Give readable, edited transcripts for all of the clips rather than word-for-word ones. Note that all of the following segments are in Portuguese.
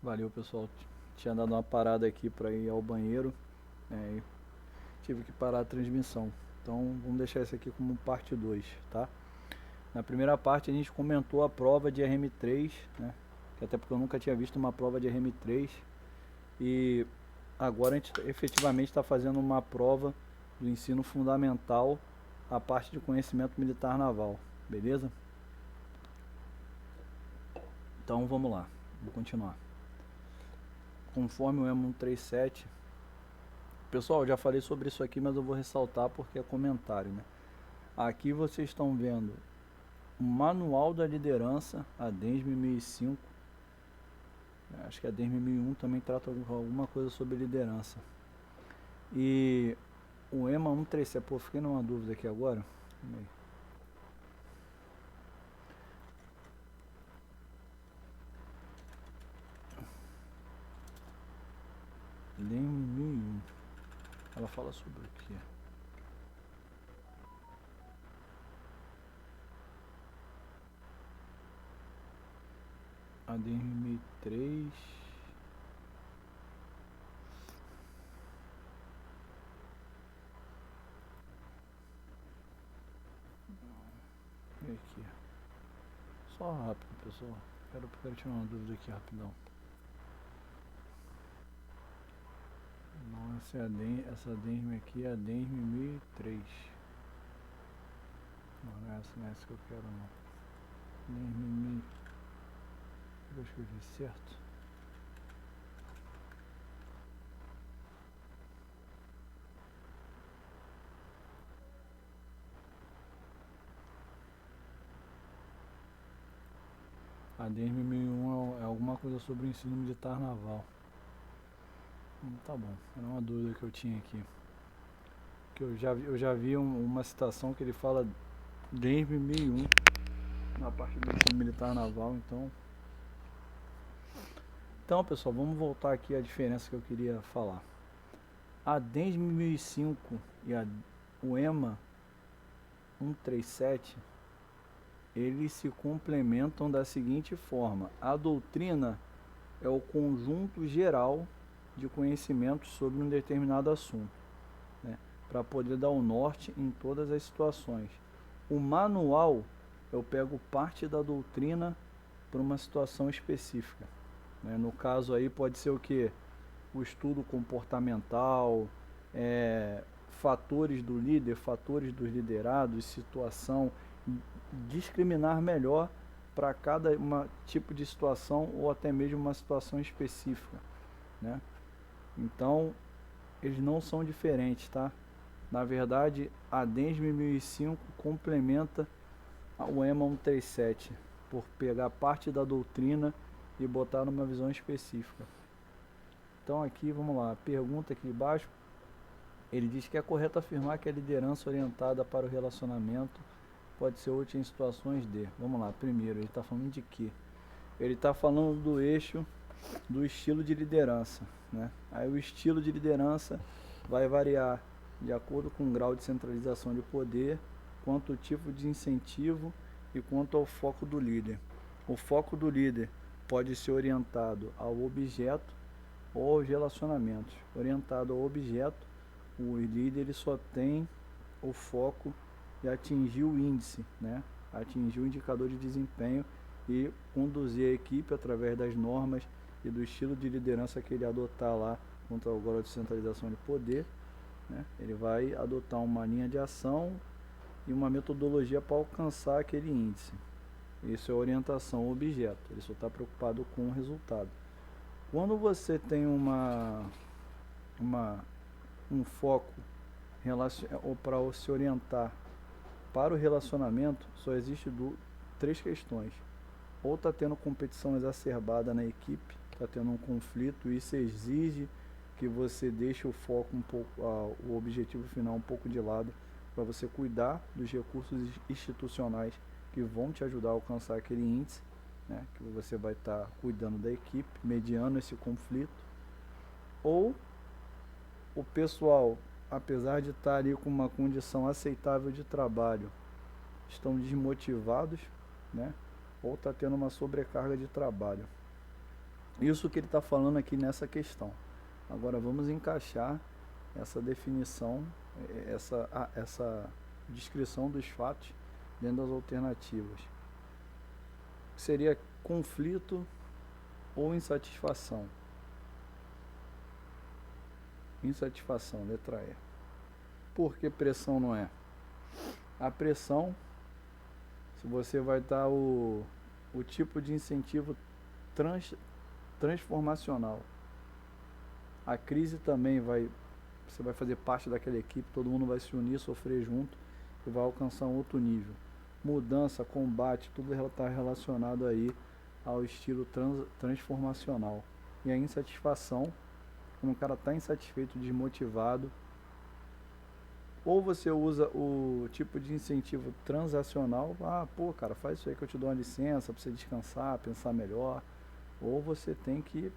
Valeu, pessoal. Tinha dado uma parada aqui para ir ao banheiro, e tive que parar a transmissão. Então vamos deixar isso aqui como parte 2, tá? Na primeira parte a gente comentou a prova de RM3, né? Até porque eu nunca tinha visto uma prova de RM3. E agora a gente efetivamente está fazendo uma prova do ensino fundamental, a parte de conhecimento militar naval, beleza? Então vamos lá, vamos continuar. Conforme o EMA 137, pessoal, eu já falei sobre isso aqui, mas eu vou ressaltar porque é comentário, né? Aqui vocês estão vendo o Manual da Liderança, a DENSM 1005. Acho que a DENSM 1001 também trata alguma coisa sobre liderança. E o EMA 137, pô, fiquei numa dúvida aqui agora. DENSM 1001. Ela fala sobre o quê? A DENSM 1003. E aqui? Só rápido, pessoal. Quero tirar uma dúvida aqui rapidão. Não, essa DENSM aqui é a DENSM 1003. Não é essa que eu quero não. DENSM 1000. Eu escrevi certo? A DENSM 1001 é alguma coisa sobre o ensino militar naval. Tá bom, era uma dúvida que eu tinha aqui. Que eu já vi uma citação que ele fala DENSM 1001 na parte do ensino militar naval, então... Então, pessoal, vamos voltar aqui à diferença que eu queria falar. A DENSM 1005 e o EMA 137, eles se complementam da seguinte forma: a doutrina é o conjunto geral de conhecimentos sobre um determinado assunto, né, para poder dar o norte em todas as situações. O manual, eu pego parte da doutrina para uma situação específica, né? No caso aí pode ser o que? O estudo comportamental, fatores do líder, fatores dos liderados, situação, discriminar melhor para cada tipo de situação ou até mesmo uma situação específica, né? Então, eles não são diferentes, tá? Na verdade, a DENSM 1005 complementa o EMA 137 por pegar parte da doutrina e botar numa visão específica. Então aqui, vamos lá, pergunta aqui embaixo, ele diz que é correto afirmar que a liderança orientada para o relacionamento pode ser útil em situações de... Vamos lá, primeiro, ele está falando de quê? Ele está falando do eixo do estilo de liderança, né? Aí o estilo de liderança vai variar de acordo com o grau de centralização de poder, quanto ao tipo de incentivo e quanto ao foco do líder. O foco do líder pode ser orientado ao objeto ou aos relacionamentos. Orientado ao objeto, o líder ele só tem o foco de atingir o índice, né? Atingir o indicador de desempenho e conduzir a equipe através das normas e do estilo de liderança que ele adotar lá contra o grau de centralização de poder, né? Ele vai adotar uma linha de ação e uma metodologia para alcançar aquele índice. Isso é orientação ao objeto, ele só está preocupado com o resultado. Quando você tem um foco ou para se orientar para o relacionamento, só existe três questões. Ou está tendo competição exacerbada na equipe, está tendo um conflito, e isso exige que você deixe o foco um pouco, o objetivo final um pouco de lado, para você cuidar dos recursos institucionais que vão te ajudar a alcançar aquele índice, né, que você vai estar cuidando da equipe, mediando esse conflito. Ou o pessoal, apesar de estar ali com uma condição aceitável de trabalho, estão desmotivados, né, ou está tendo uma sobrecarga de trabalho. Isso que ele está falando aqui nessa questão. Agora vamos encaixar essa definição, essa descrição dos fatos dentro das alternativas. Seria conflito ou insatisfação? Insatisfação, letra E. Por que pressão não é? A pressão, se você vai dar o tipo de incentivo transformacional. A crise também você vai fazer parte daquela equipe, todo mundo vai se unir, sofrer junto e vai alcançar um outro nível. Mudança, combate, tudo está relacionado aí ao estilo transformacional. E a insatisfação, quando o cara está insatisfeito, desmotivado, ou você usa o tipo de incentivo transacional, pô, cara, faz isso aí que eu te dou uma licença para você descansar, pensar melhor, ou você tem que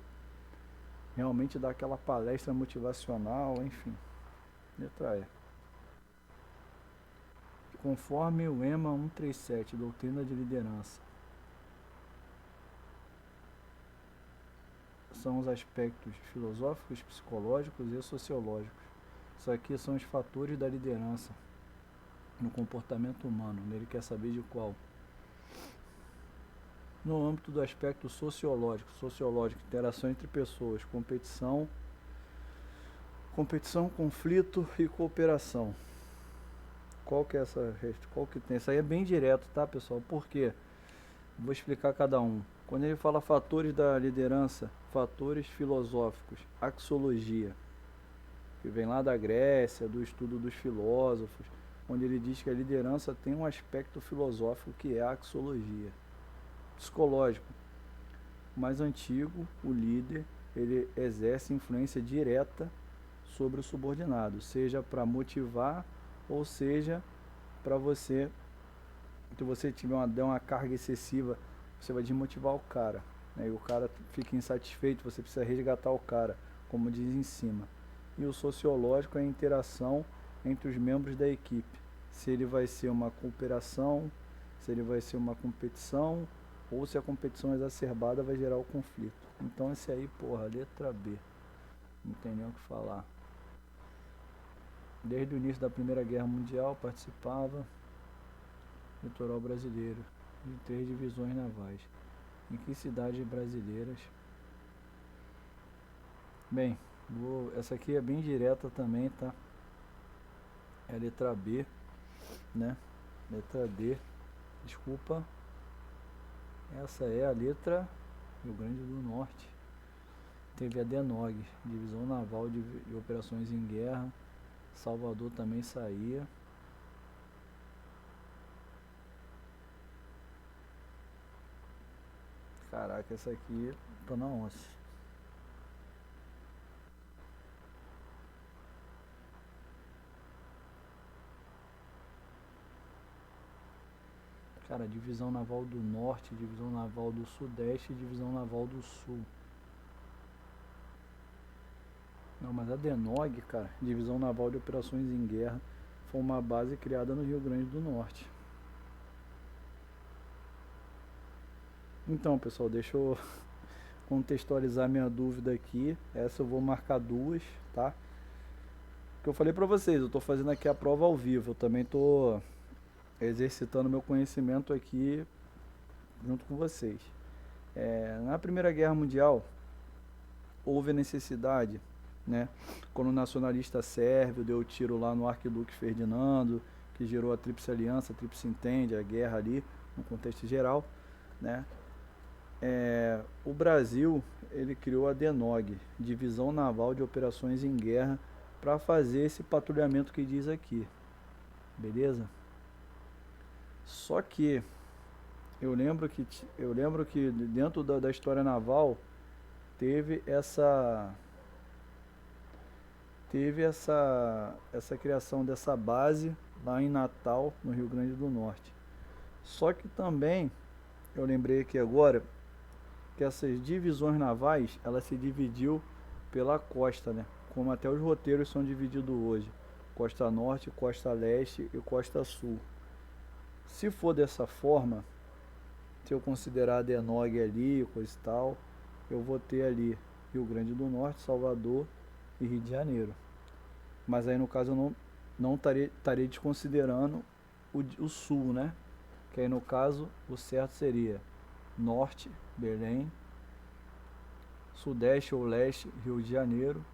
realmente dar aquela palestra motivacional, enfim. Letra E. Conforme o EMA 137, Doutrina de Liderança, são os aspectos filosóficos, psicológicos e sociológicos. Isso aqui são os fatores da liderança no comportamento humano. Ele quer saber de qual? No âmbito do aspecto sociológico, interação entre pessoas, competição, conflito e cooperação. Qual que é essa? Qual que tem? Isso aí é bem direto, tá, pessoal? Por quê? Vou explicar cada um. Quando ele fala fatores da liderança, fatores filosóficos, axiologia, que vem lá da Grécia, do estudo dos filósofos, onde ele diz que a liderança tem um aspecto filosófico que é a axiologia. Psicológico, mais antigo, o líder, ele exerce influência direta sobre o subordinado, seja para motivar ou seja para você, se você der uma carga excessiva, você vai desmotivar o cara, né? E o cara fica insatisfeito, você precisa resgatar o cara, como diz em cima. E o sociológico é a interação entre os membros da equipe, se ele vai ser uma cooperação, se ele vai ser uma competição, ou se a competição exacerbada vai gerar o conflito. Então esse aí, porra, letra B. Não tem nem o que falar. Desde o início da Primeira Guerra Mundial participava litoral brasileiro de 3 divisões navais. Em que cidades brasileiras? Bem, essa aqui é bem direta também, tá? É a letra B, né? Letra D. Desculpa. Essa é a letra Rio Grande do Norte. Teve a DENOG, Divisão Naval de Operações em Guerra. Salvador também saía. Caraca, essa aqui tô na onça. Cara, Divisão Naval do Norte, Divisão Naval do Sudeste e Divisão Naval do Sul. Não, mas a DENOG, cara, Divisão Naval de Operações em Guerra, foi uma base criada no Rio Grande do Norte. Então, pessoal, deixa eu contextualizar minha dúvida aqui. Essa eu vou marcar 2, tá? Que eu falei pra vocês, eu tô fazendo aqui a prova ao vivo. Eu também tô exercitando meu conhecimento aqui junto com vocês. Na Primeira Guerra Mundial, houve a necessidade, né? Quando o nacionalista sérvio deu tiro lá no arquiduque Ferdinando, que gerou a Tríplice Aliança, a Tríplice Entende, a guerra ali, no contexto geral, né? O Brasil, ele criou a DENOG, Divisão Naval de Operações em Guerra, para fazer esse patrulhamento que diz aqui, beleza? Só que eu lembro que dentro da história naval teve essa criação dessa base lá em Natal, no Rio Grande do Norte. Só que também eu lembrei aqui agora que essas divisões navais, ela se dividiu pela costa, né? Como até os roteiros são divididos hoje: Costa Norte, Costa Leste e Costa Sul. Se for dessa forma, se eu considerar a DENOG ali, coisa e tal, eu vou ter ali Rio Grande do Norte, Salvador e Rio de Janeiro. Mas aí no caso eu não estaria desconsiderando o sul, né? Que aí no caso o certo seria Norte, Belém, Sudeste ou Leste, Rio de Janeiro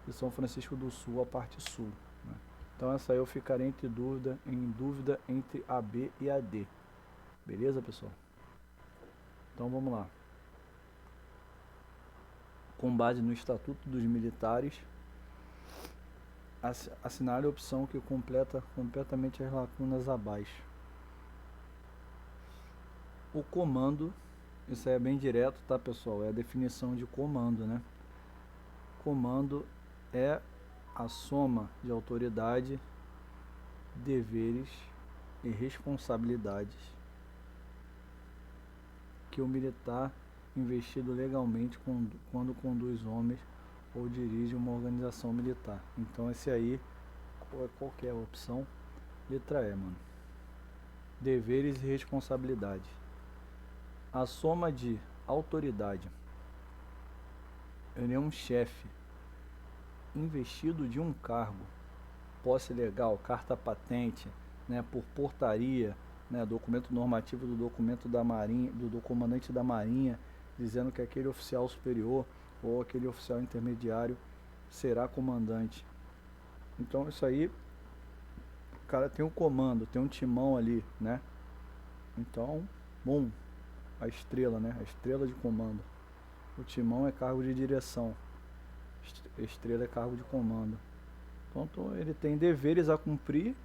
e São Francisco do Sul, a parte sul, né? Então essa aí eu ficaria em dúvida entre a B e a D. Beleza, pessoal? Então vamos lá. Com base no Estatuto dos Militares, assinale a opção que completa completamente as lacunas abaixo. O comando, isso aí é bem direto, tá, pessoal? É a definição de comando, né? Comando é a soma de autoridade, deveres e responsabilidades que o militar investido legalmente quando conduz homens ou dirige uma organização militar. Então esse aí, qual que é a opção? Letra E, mano. Deveres e responsabilidades. A soma de autoridade. Ele é um chefe investido de um cargo, posse legal, carta patente, né, por portaria, né, documento normativo do documento da Marinha, do comandante da Marinha, dizendo que aquele oficial superior ou aquele oficial intermediário será comandante. Então isso aí, o cara tem um comando, tem um timão ali, né? Então, bom, a estrela, né? A estrela de comando. O timão é cargo de direção, estrela é cargo de comando. Então ele tem deveres a cumprir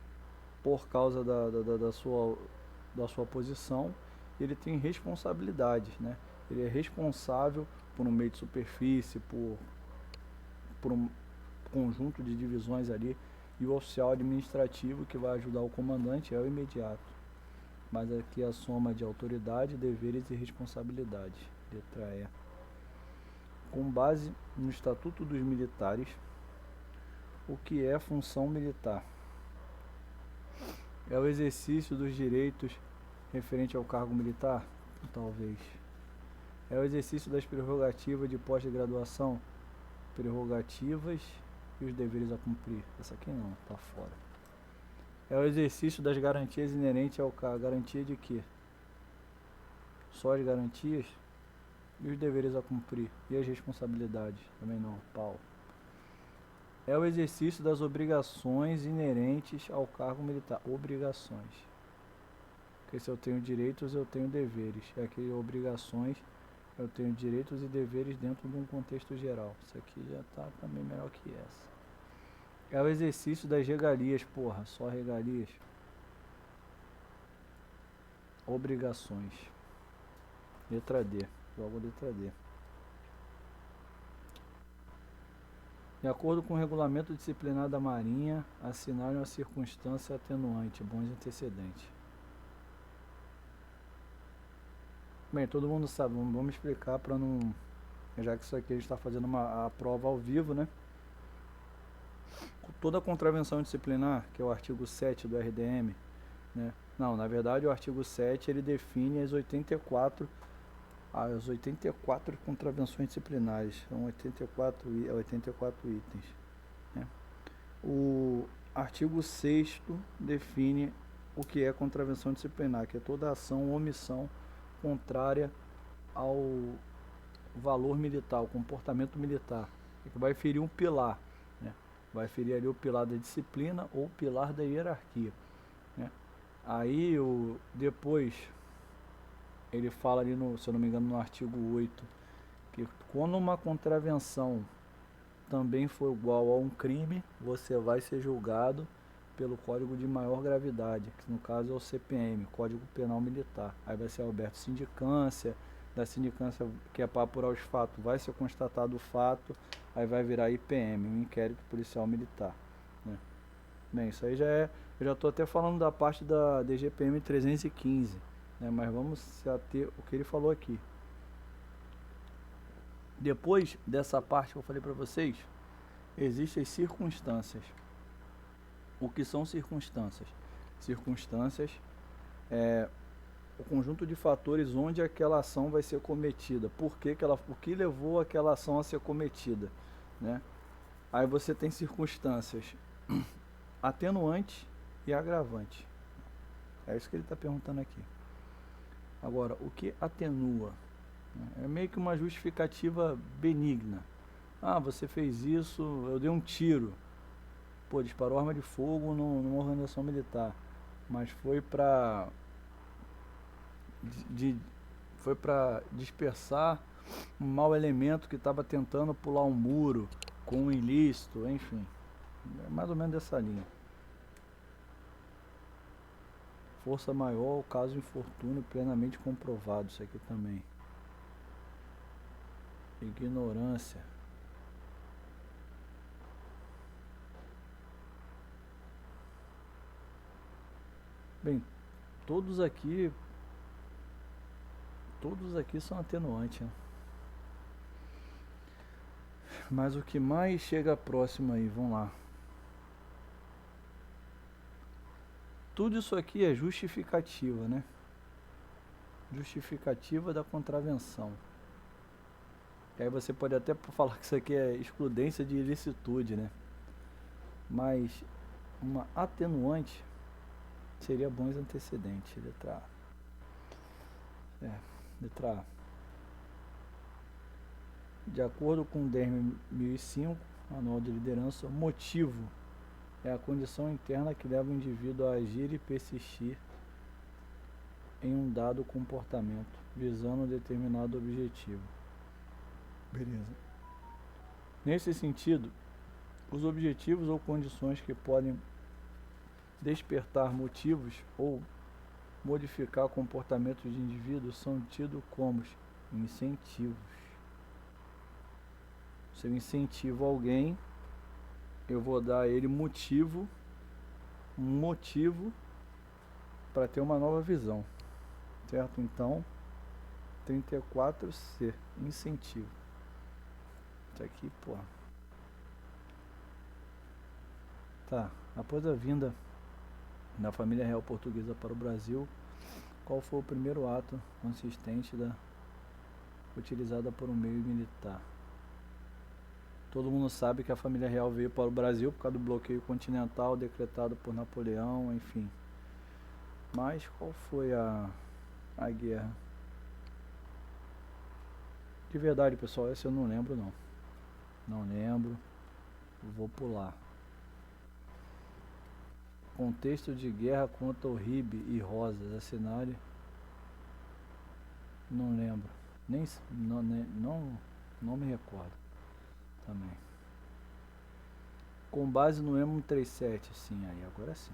por causa da sua posição. Ele tem responsabilidades, né? Ele é responsável por um meio de superfície, por um conjunto de divisões ali, e o oficial administrativo que vai ajudar o comandante é o imediato. Mas aqui a soma de autoridade, deveres e responsabilidades. Letra E. Com base no Estatuto dos Militares, o que é função militar? É o exercício dos direitos referente ao cargo militar? Talvez. É o exercício das prerrogativas de pós-graduação? Prerrogativas e os deveres a cumprir. Essa aqui não, tá fora. É o exercício das garantias inerentes ao cargo. Garantia de quê? Só as garantias? E os deveres a cumprir? E as responsabilidades? Também não, pau. É o exercício das obrigações inerentes ao cargo militar. Obrigações. Porque se eu tenho direitos, eu tenho deveres. Aqui, obrigações, eu tenho direitos e deveres dentro de um contexto geral. Isso aqui já tá também melhor que essa. É o exercício das regalias, porra. Só regalias. Obrigações. Letra D. Logo letra D. De acordo com o regulamento disciplinar da Marinha, assinale uma circunstância atenuante, bons antecedentes. Bem, todo mundo sabe, vamos explicar para não... Já que isso aqui a gente está fazendo a prova ao vivo, né? Toda contravenção disciplinar, que é o artigo 7 do RDM, né? Não, na verdade o artigo 7 ele define as 84 contravenções disciplinares, são 84 itens, né? O artigo 6º define o que é contravenção disciplinar, que é toda ação ou omissão contrária ao valor militar, ao comportamento militar, que vai ferir um pilar, né? Vai ferir ali o pilar da disciplina ou o pilar da hierarquia, né? Aí depois ele fala ali, se eu não me engano, no artigo 8, que quando uma contravenção também for igual a um crime, você vai ser julgado pelo Código de Maior Gravidade, que no caso é o CPM, Código Penal Militar. Aí vai ser aberto sindicância, da sindicância que é para apurar os fatos, vai ser constatado o fato, aí vai virar IPM, um inquérito policial militar, né? Bem, isso aí eu já estou até falando da parte da DGPM 315, né? Mas vamos se ater o que ele falou aqui. Depois dessa parte que eu falei para vocês, existem as circunstâncias. O que são circunstâncias? Circunstâncias o conjunto de fatores onde aquela ação vai ser cometida, o que levou aquela ação a ser cometida, né? Aí você tem circunstâncias atenuante e agravante. É isso que ele está perguntando aqui. Agora, o que atenua? É meio que uma justificativa benigna. Ah, você fez isso, eu dei um tiro. Pô, disparou arma de fogo numa organização militar. Mas de, foi para dispersar um mau elemento que estava tentando pular um muro com um ilícito, enfim. É mais ou menos dessa linha. Força maior, caso infortúnio plenamente comprovado, isso aqui também. Ignorância. Bem, todos aqui são atenuantes, né? Mas o que mais chega próximo aí, vamos lá. Tudo isso aqui é justificativa, né? Justificativa da contravenção. E aí você pode até falar que isso aqui é excludência de ilicitude, né? Mas uma atenuante seria bons antecedentes, letra A. Letra A. De acordo com o DERM 1005, Manual de Liderança, motivo é a condição interna que leva o indivíduo a agir e persistir em um dado comportamento, visando um determinado objetivo. Beleza. Nesse sentido, os objetivos ou condições que podem despertar motivos ou modificar comportamentos de indivíduos são tidos como incentivos. Se eu incentivo alguém, eu vou dar a ele um motivo para ter uma nova visão, certo? Então, 34C, incentivo. Isso aqui, pô. Tá, após a vinda da família real portuguesa para o Brasil, qual foi o primeiro ato consistente utilizada por um meio militar? Todo mundo sabe que a família real veio para o Brasil por causa do bloqueio continental decretado por Napoleão, enfim. Mas qual foi a guerra? De verdade, pessoal, essa eu não lembro não. Não lembro. Vou pular. Contexto de guerra contra o Ribe e Rosas, assinale. Não lembro. Não me recordo. Também. Com base no EMO 37, sim, aí agora sim.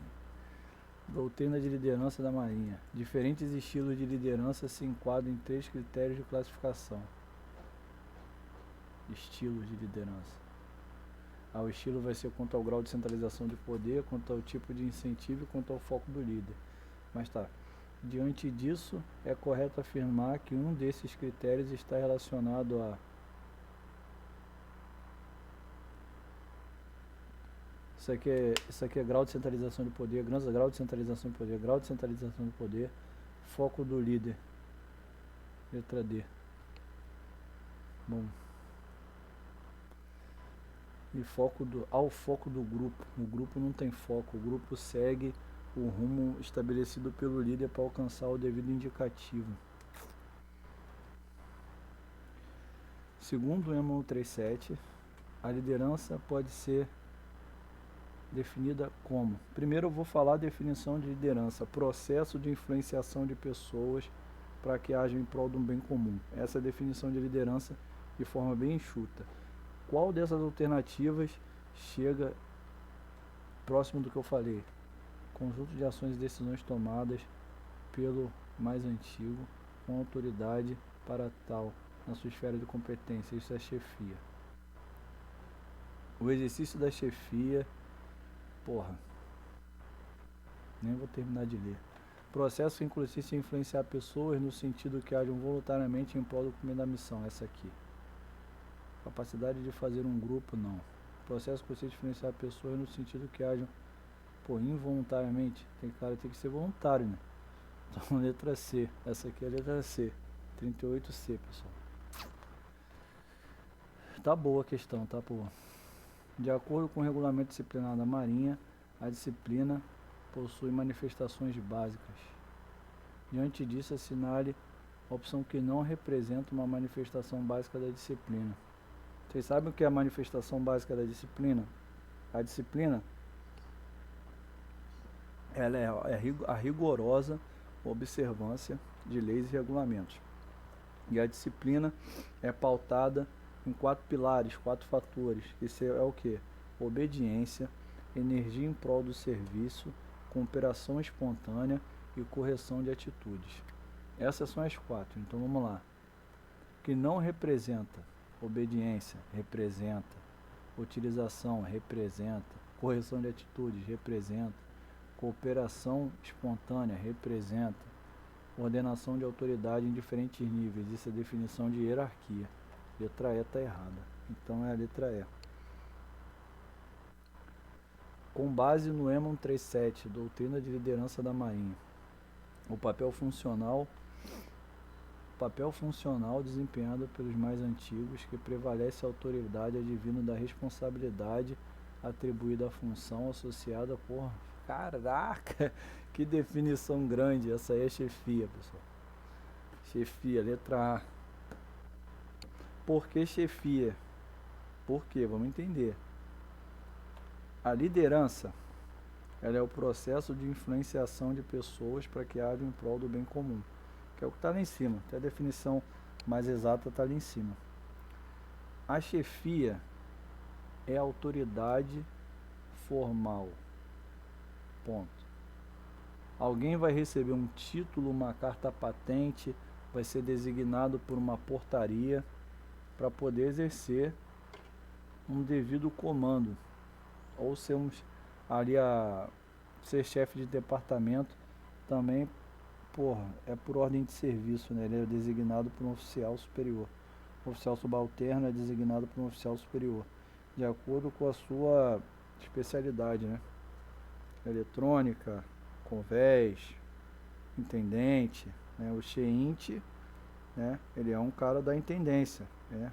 Doutrina de liderança da Marinha. Diferentes estilos de liderança se enquadram em 3 critérios de classificação. Estilos de liderança. O estilo vai ser quanto ao grau de centralização de poder, quanto ao tipo de incentivo e quanto ao foco do líder. Mas tá. Diante disso, é correto afirmar que um desses critérios está relacionado a Isso aqui é grau de centralização de poder, grau de centralização de poder, grau de centralização de poder, foco do líder. Letra D. Bom. E foco do grupo. O grupo não tem foco, o grupo segue o rumo estabelecido pelo líder para alcançar o devido indicativo. Segundo o EMO 37, a liderança pode ser definida como... Primeiro eu vou falar a definição de liderança: processo de influenciação de pessoas para que hajam em prol de um bem comum. Essa é a definição de liderança de forma bem enxuta. Qual dessas alternativas chega próximo do que eu falei? Conjunto de ações e decisões tomadas pelo mais antigo, com autoridade para tal, na sua esfera de competência. Isso é chefia. O exercício da chefia... Porra. Nem vou terminar de ler. Processo que consiste em influenciar pessoas no sentido que hajam voluntariamente em prol do cumprimento da missão. Essa aqui. Capacidade de fazer um grupo, não. Processo que consiste em influenciar pessoas no sentido que hajam... Pô, involuntariamente. Tem que ser voluntário, né? Então, letra C. Essa aqui é a letra C. 38C, pessoal. Tá boa a questão, tá boa. De acordo com o regulamento disciplinar da Marinha, a disciplina possui manifestações básicas. Diante disso, assinale a opção que não representa uma manifestação básica da disciplina. Vocês sabem o que é a manifestação básica da disciplina? A disciplina ela é a rigorosa observância de leis e regulamentos. E a disciplina é pautada em 4 pilares, 4 fatores. Esse é o que? Obediência, energia em prol do serviço, cooperação espontânea e correção de atitudes. Essas são as 4. Então vamos lá. Que não representa obediência, representa. Utilização, representa. Correção de atitudes, representa. Cooperação espontânea, representa. Ordenação de autoridade em diferentes níveis. Isso é definição de hierarquia. Letra E está errada. Então é a letra E. Com base no EMAN 37, Doutrina de Liderança da Marinha, o papel funcional desempenhado pelos mais antigos, que prevalece a autoridade advinda da responsabilidade atribuída à função associada por... Caraca, que definição grande. Essa aí é chefia, pessoal. Chefia, letra A. Por que chefia? Por quê? Vamos entender. A liderança, ela é o processo de influenciação de pessoas para que haja em prol do bem comum, que é o que está lá em cima. Até a definição mais exata está ali em cima. A chefia é a autoridade formal. Ponto. Alguém vai receber um título, uma carta patente, vai ser designado por uma portaria para poder exercer um devido comando, ou ser ser chefe de departamento também, é por ordem de serviço, né? Ele é designado por um oficial superior. O oficial subalterno é designado por um oficial superior, de acordo com a sua especialidade, né? Eletrônica, convés, intendente, né? O cheinte, né? Ele é um cara da intendência, né?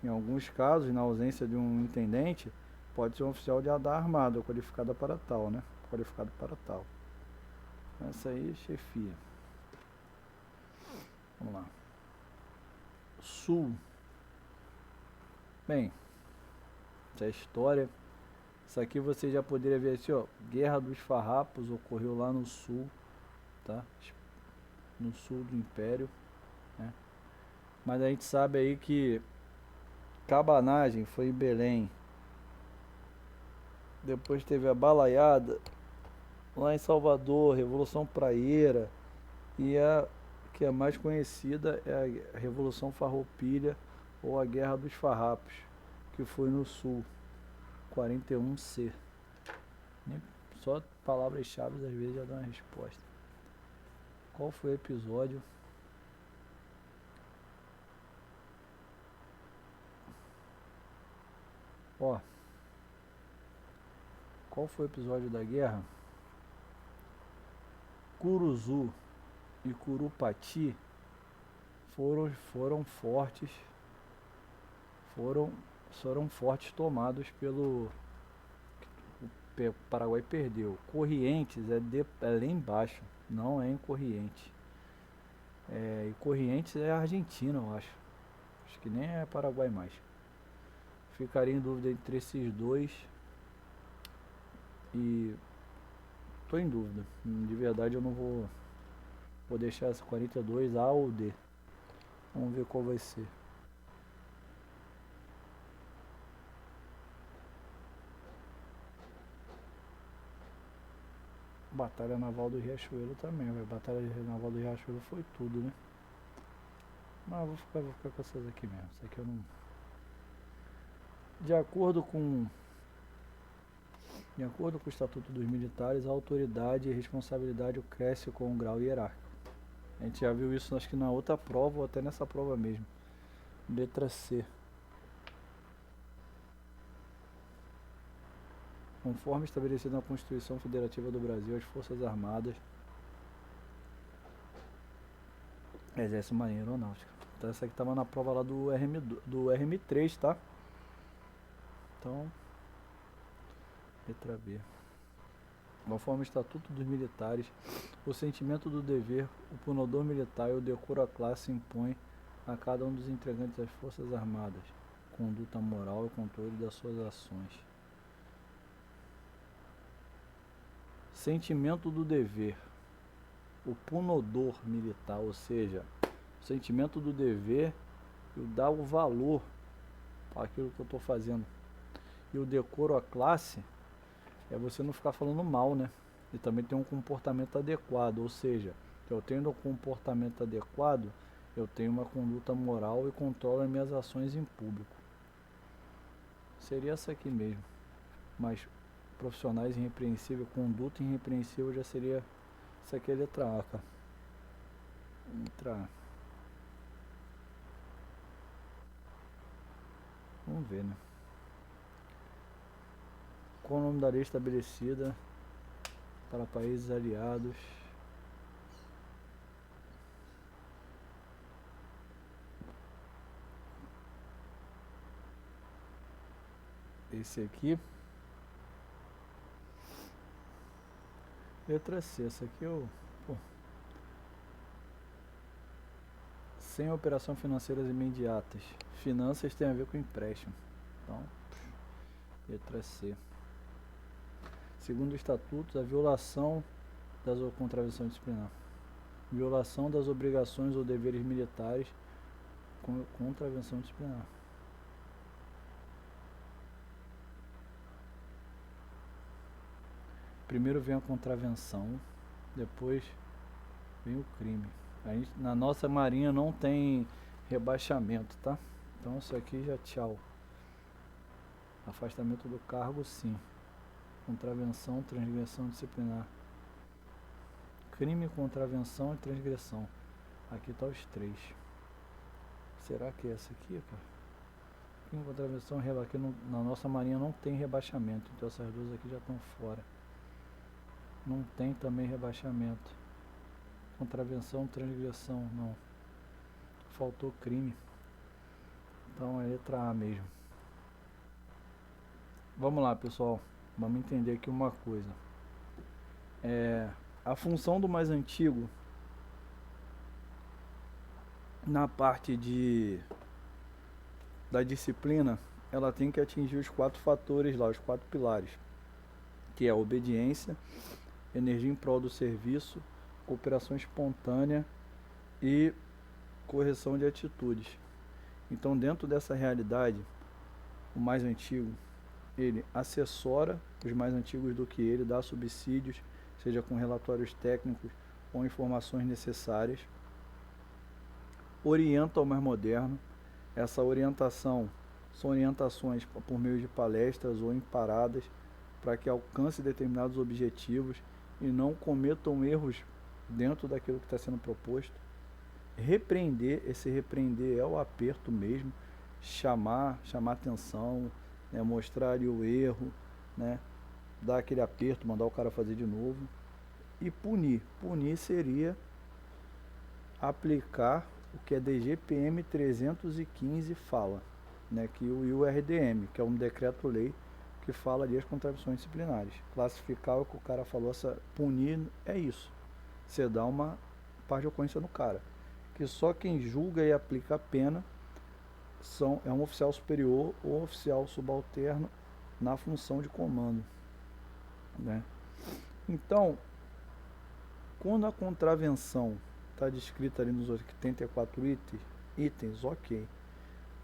Em alguns casos, na ausência de um intendente, pode ser um oficial de andar armado, qualificado para tal, né? Qualificado para tal. Essa aí é chefia. Vamos lá. Sul. Bem, essa é a história. Isso aqui você já poderia ver assim, ó. Guerra dos Farrapos ocorreu lá no sul, tá? No sul do Império, né? Mas a gente sabe aí que Cabanagem foi em Belém. Depois teve a Balaiada lá em Salvador, Revolução Praieira, e a que é mais conhecida é a Revolução Farroupilha ou a Guerra dos Farrapos, que foi no sul, 41C. Só palavras-chave às vezes já dá uma resposta. Qual foi o episódio? Ó, qual foi o episódio da guerra? Curuzu e Curupati foram fortes tomados pelo o Paraguai perdeu. Corrientes é lá embaixo, não é em Corrientes. E Corrientes é Argentina, eu acho. Acho que nem é Paraguai mais. Ficaria em dúvida entre esses dois e tô em dúvida. De verdade eu não vou deixar essa 42 A ou D. Vamos ver qual vai ser. Batalha Naval do Riachuelo também, velho. Batalha Naval do Riachuelo foi tudo, né? Mas vou ficar com essas aqui mesmo. Essa aqui eu não. De acordo com o Estatuto dos Militares, a autoridade e responsabilidade cresce com o grau hierárquico. A gente já viu isso acho que na outra prova ou até nessa prova mesmo. Letra C. Conforme estabelecido na Constituição Federativa do Brasil, as Forças Armadas Exército Marinha Aeronáutica. Então essa aqui tava na prova lá do RM3, tá? Então, letra B. Conforme o Estatuto dos Militares, o sentimento do dever, o pundonor militar e o decoro à classe impõe a cada um dos integrantes das Forças Armadas conduta moral e controle das suas ações. Sentimento do dever, o pundonor militar, ou seja, o sentimento do dever e o dar o valor àquilo que eu estou fazendo. E o decoro à classe é você não ficar falando mal, né? E também ter um comportamento adequado, ou seja, eu tendo um comportamento adequado, eu tenho uma conduta moral e controlo as minhas ações em público. Seria essa aqui mesmo, mas profissionais irrepreensível, conduta irrepreensível já seria, essa aqui é a letra A, cara. Letra A. Vamos ver, né? Qual o nome da lei estabelecida para países aliados? Esse aqui. Letra C, essa aqui eu... Sem operação financeiras imediatas. Finanças tem a ver com empréstimo. Então, letra C. Segundo o Estatuto, a violação das contravenções disciplinares. Violação das obrigações ou deveres militares com contravenção disciplinar. Primeiro vem a contravenção, depois vem o crime. A gente, na nossa marinha não tem rebaixamento, tá? Então isso aqui já tchau. Afastamento do cargo, sim. Contravenção, transgressão disciplinar. Crime, contravenção e transgressão. Aqui tá os três. Será que é essa aqui, cara? Crime, contravenção, aqui na nossa marinha não tem rebaixamento. Então essas duas aqui já estão fora. Não tem também rebaixamento. Contravenção, transgressão, não. Faltou crime. Então é letra A mesmo. Vamos lá, pessoal. Vamos entender aqui uma coisa. A função do mais antigo na parte da disciplina, ela tem que atingir os 4 fatores lá, os 4 pilares, que é a obediência, energia em prol do serviço, cooperação espontânea e correção de atitudes. Então, dentro dessa realidade, o mais antigo, ele assessora os mais antigos do que ele, dá subsídios, seja com relatórios técnicos ou informações necessárias, orienta o mais moderno. Essa orientação são orientações por meio de palestras ou em paradas para que alcance determinados objetivos e não cometam erros dentro daquilo que está sendo proposto. Repreender, esse repreender é o aperto mesmo, chamar atenção, né, mostrar ali o erro, né, dar aquele aperto, mandar o cara fazer de novo. E punir seria aplicar o que a DGPM 315 fala, né, que o RDM, que é um decreto-lei que fala ali as contravenções disciplinares. Classificar o que o cara falou, punir é isso. Você dá uma parte de ocorrência no cara. Que só quem julga e aplica a pena é um oficial superior ou oficial subalterno na função de comando, né? Então, quando a contravenção está descrita ali nos 84 itens, ok.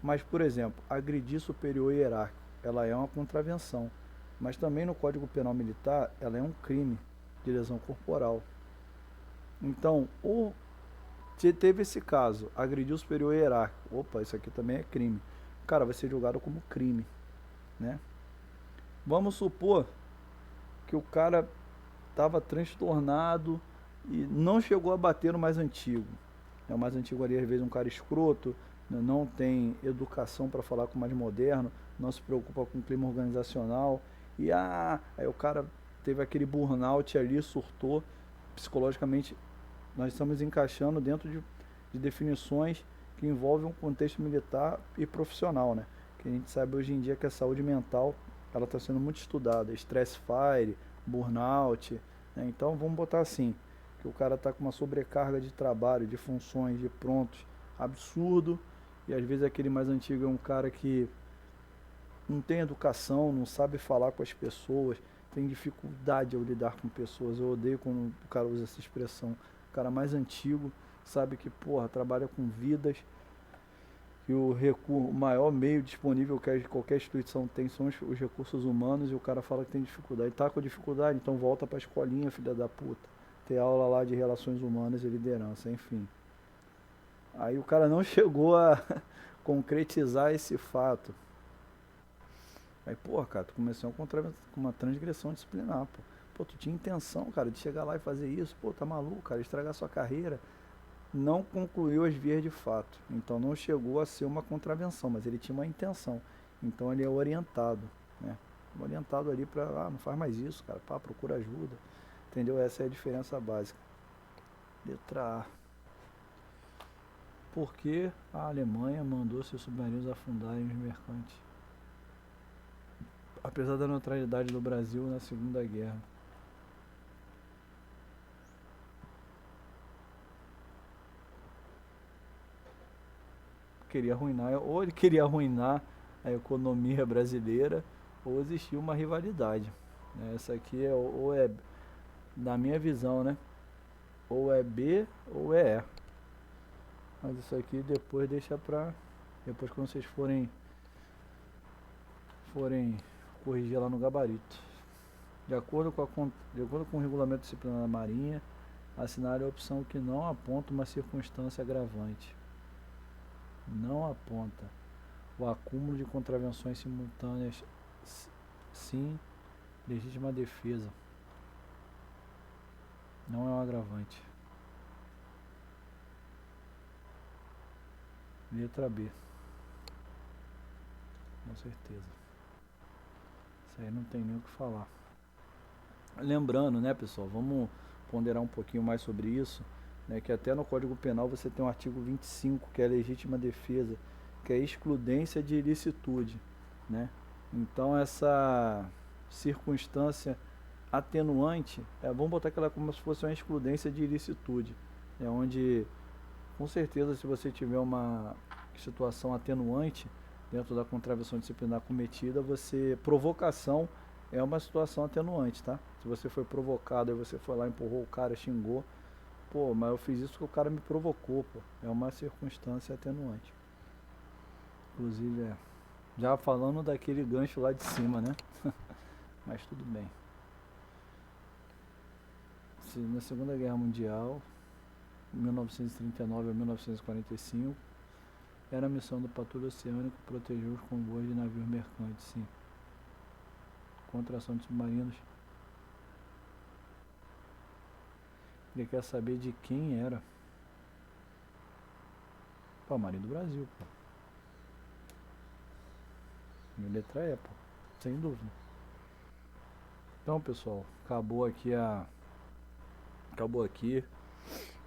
Mas, por exemplo, agredir superior hierárquico, ela é uma contravenção. Mas também no Código Penal Militar, ela é um crime de lesão corporal. Então, ou teve esse caso, agrediu o superior hierárquico, opa, isso aqui também é crime. O cara vai ser julgado como crime, né? Vamos supor que o cara estava transtornado e não chegou a bater no mais antigo. O mais antigo ali, às vezes, um cara escroto, não tem educação para falar com o mais moderno, não se preocupa com o clima organizacional. E aí o cara teve aquele burnout ali, surtou. Psicologicamente, nós estamos encaixando dentro de definições que envolvem um contexto militar e profissional, né? Que a gente sabe hoje em dia que a saúde mental ela está sendo muito estudada, stress fire, burnout, né? Então vamos botar assim, que o cara está com uma sobrecarga de trabalho, de funções, de prontos, absurdo, e às vezes aquele mais antigo é um cara que não tem educação, não sabe falar com as pessoas, tem dificuldade ao lidar com pessoas. Eu odeio quando o cara usa essa expressão. O cara mais antigo sabe que, porra, trabalha com vidas, que o maior meio disponível que qualquer instituição tem são os recursos humanos, e o cara fala que tem dificuldade. Tá com dificuldade, então volta pra escolinha, filha da puta. Ter aula lá de relações humanas e liderança, enfim. Aí o cara não chegou a concretizar esse fato. Aí, porra, cara, tu começou com uma transgressão disciplinar, pô. Pô, tu tinha intenção, cara, de chegar lá e fazer isso. Pô, tá maluco, cara, estragar sua carreira. Não concluiu as vias de fato. Então não chegou a ser uma contravenção, mas ele tinha uma intenção. Então ele é orientado, né? Orientado ali pra, não faz mais isso, cara, pá, procura ajuda. Entendeu? Essa é a diferença básica. Letra A. Por que a Alemanha mandou seus submarinos afundarem os mercantes? Apesar da neutralidade do Brasil na Segunda Guerra. Queria arruinar, ou ele queria arruinar a economia brasileira, ou existia uma rivalidade. Essa aqui é, ou é, na minha visão, né? Ou é B ou é E. Mas isso aqui depois deixa pra. Depois quando vocês forem corrigir lá no gabarito. De acordo com o regulamento disciplinar da Marinha, assinar a opção que não aponta uma circunstância agravante. Não aponta. O acúmulo de contravenções simultâneas, sim, legítima defesa. Não é um agravante. Letra B. Com certeza. Isso aí não tem nem o que falar. Lembrando, né, pessoal, vamos ponderar um pouquinho mais sobre isso, né, que até no Código Penal você tem o artigo 25, que é a legítima defesa, que é a excludência de ilicitude, né? Então essa circunstância atenuante, vamos botar aquela como se fosse uma excludência de ilicitude, onde, com certeza, se você tiver uma situação atenuante dentro da contravenção disciplinar cometida, provocação é uma situação atenuante, tá? Se você foi provocado e você foi lá, empurrou o cara, xingou, pô, mas eu fiz isso porque o cara me provocou, pô. É uma circunstância atenuante. Inclusive, já falando daquele gancho lá de cima, né? Mas tudo bem. Na Segunda Guerra Mundial, 1939 a 1945, era a missão do patrulho oceânico proteger os comboios de navios mercantes, sim. Contra a ação de submarinos. Ele quer saber de quem era. Pô, Marinha do Brasil, pô. Minha letra E, pô. Sem dúvida. Então, pessoal, acabou aqui.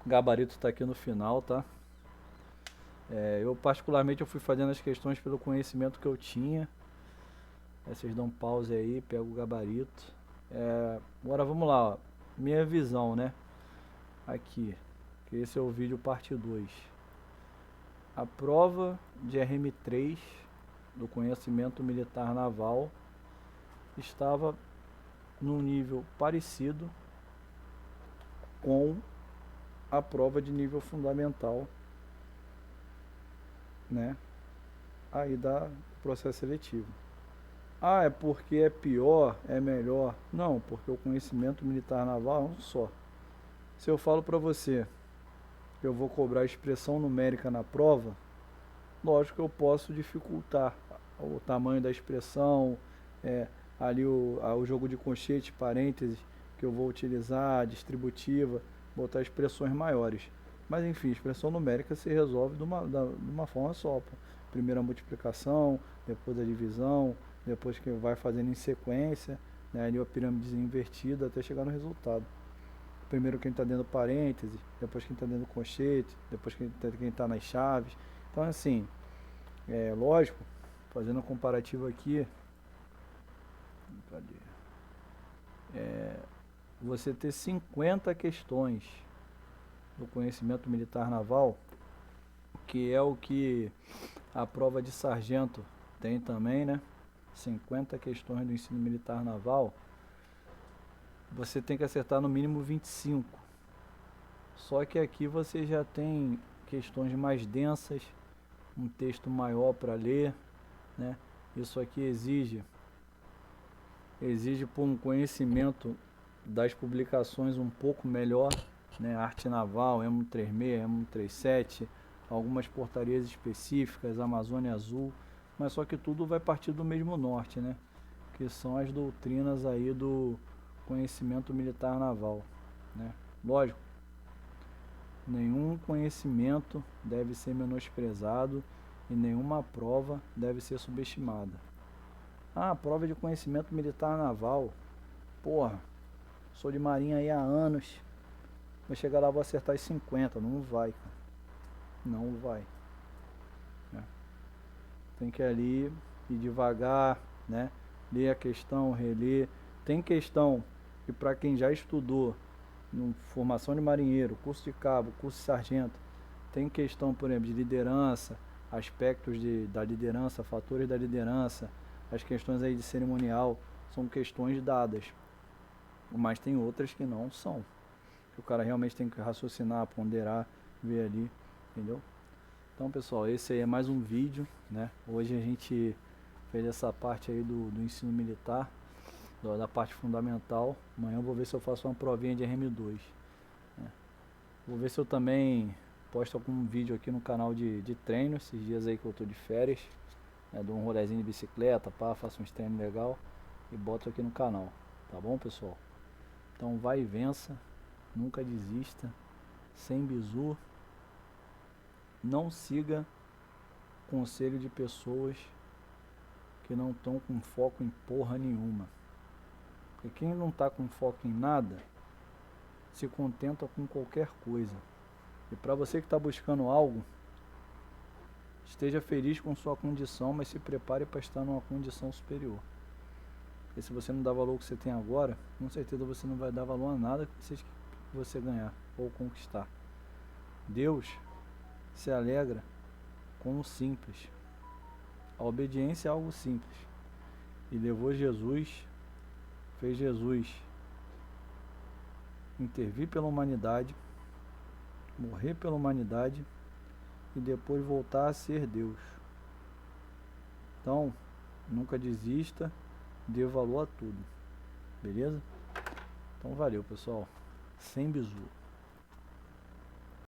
O gabarito está aqui no final, tá? Eu particularmente eu fui fazendo as questões pelo conhecimento que eu tinha. Vocês dão pause aí, pega o gabarito. Agora vamos lá, ó. Minha visão, né? Aqui, que esse é o vídeo parte 2. A prova de RM3 do conhecimento militar naval estava num nível parecido com a prova de nível fundamental, né? Aí do processo seletivo. É porque é pior, é melhor? Não, porque o conhecimento militar naval é um só. Se eu falo para você que eu vou cobrar expressão numérica na prova, lógico que eu posso dificultar o tamanho da expressão, ali o jogo de conchete, parênteses, que eu vou utilizar, distributiva, botar expressões maiores. Mas enfim, expressão numérica se resolve de uma forma só. Pô. Primeiro a multiplicação, depois a divisão, depois que vai fazendo em sequência, né, ali a pirâmide invertida até chegar no resultado. primeiro quem está dentro do parêntese, depois quem está dentro do colchete, depois quem está nas chaves. Então assim, lógico, fazendo um comparativo aqui, cadê? Você ter 50 questões do conhecimento militar naval, que é o que a prova de sargento tem também, né? 50 questões do ensino militar naval, você tem que acertar no mínimo 25. Só que aqui você já tem questões mais densas, um texto maior para ler, né? Isso aqui exige por um conhecimento das publicações um pouco melhor, né? Arte Naval, M136, M137, algumas portarias específicas, Amazônia Azul, mas só que tudo vai partir do mesmo norte, né? Que são as doutrinas aí do conhecimento militar naval, né? Lógico, nenhum conhecimento deve ser menosprezado e nenhuma prova deve ser subestimada. Ah, prova de conhecimento militar naval. Porra, sou de marinha aí há anos. Vou chegar lá, vou acertar os 50. Não vai, cara. Não vai. Tem que ir ali ir devagar, né? Ler a questão, reler. Tem questão que para quem já estudou formação de marinheiro, curso de cabo, curso de sargento, tem questão, por exemplo, de liderança, aspectos da liderança, fatores da liderança, as questões aí de cerimonial, são questões dadas. Mas tem outras que não são. Que o cara realmente tem que raciocinar, ponderar, ver ali, entendeu? Então, pessoal, esse aí é mais um vídeo, né? Hoje a gente fez essa parte aí do ensino militar, da parte fundamental. Amanhã eu vou ver se eu faço uma provinha de RM2. Né? Vou ver se eu também posto algum vídeo aqui no canal de treino, esses dias aí que eu tô de férias. Né? Dou um rolezinho de bicicleta, pá, faço uns treinos legal e boto aqui no canal. Tá bom, pessoal? Então vai e vença, nunca desista, sem bizu. Não siga conselho de pessoas que não estão com foco em porra nenhuma. Porque quem não está com foco em nada, se contenta com qualquer coisa. E para você que está buscando algo, esteja feliz com sua condição, mas se prepare para estar numa condição superior. Porque se você não dá valor ao que você tem agora, com certeza você não vai dar valor a nada que você ganhar ou conquistar. Deus se alegra com o simples. A obediência é algo simples. E levou Jesus, fez Jesus intervir pela humanidade, morrer pela humanidade e depois voltar a ser Deus. Então, nunca desista, dê valor a tudo. Beleza? Então valeu, pessoal. Sem bizu.